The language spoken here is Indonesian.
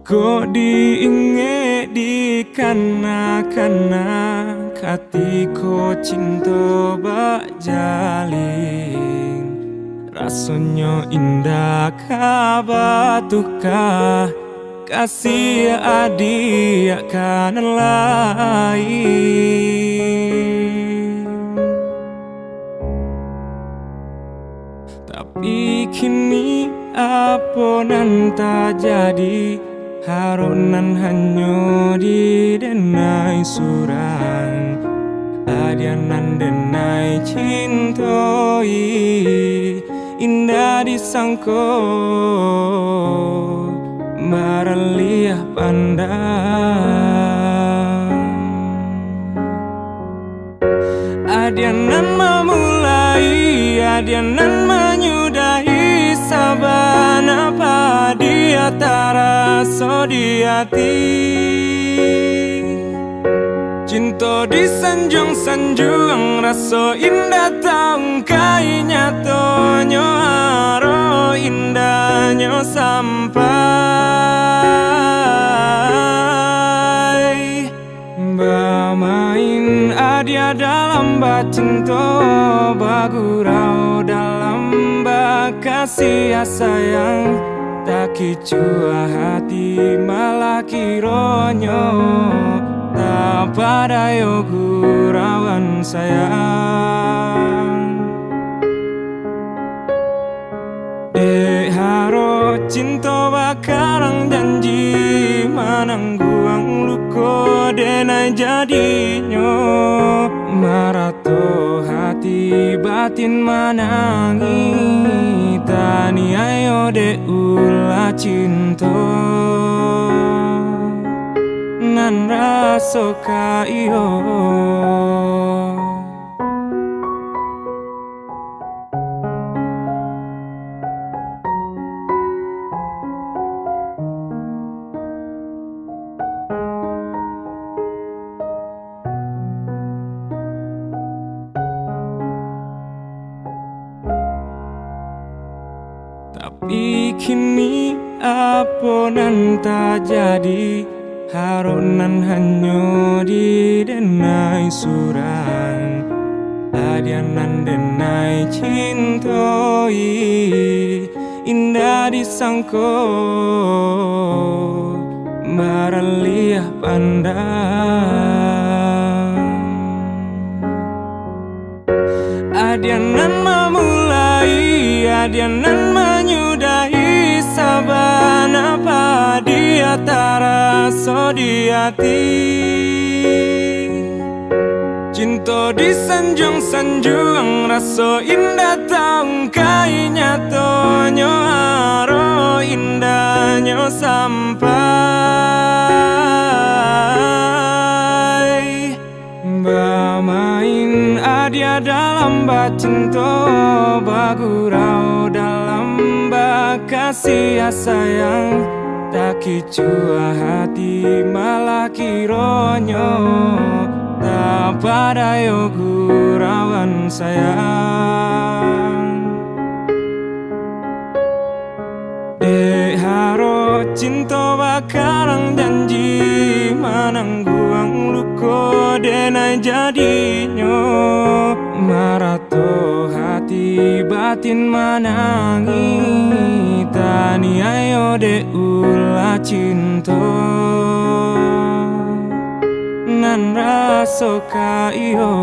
Kok diinge di kana-kana kati ko cinta bak jaling. Rasanya indah kabatuka kasih adik kan lain. Tapi kini apa nan tak jadi, haronan hanya di denai surang, adianan denai cintoi, indah disangko maraliah pandang. Adianan memulai, adianan menyudahi, sabana padi antara so di hati. Cinta disanjung-sanjung, rasa indah taung kai nyatonyo haro indahnya sampai bermain adia dalam cinta, bagurau dalam kasih sayang, tak kicua hati malah kironyo tak pada gurauan sayang. Haro cinta bakarang janji, manangguang luko denai jadinya, marato hati batin manangi, tani ayo de ulah cinta nan raso kayo. Tapi kini apa nan tak jadi, haronan hanya di denai surang, adianan denai cintoi, indah disangko maraliah pandang. Adianan memulai, adianan menyudahi, sabana padi antara so di hati. Cinta disanjung-sanjung, rasa indah taung kai nyatonyo haro indahnya sampai bermain adia dalam cinta, bagurau dalam kasih sayang, tak kicua hati malah kironyo tak pada gurauan sayang. Haro cinta bakarang janji, manangguang luko denai jadinya, marato hati batin manangi, tani ayo de ulah cinta nan raso kayo.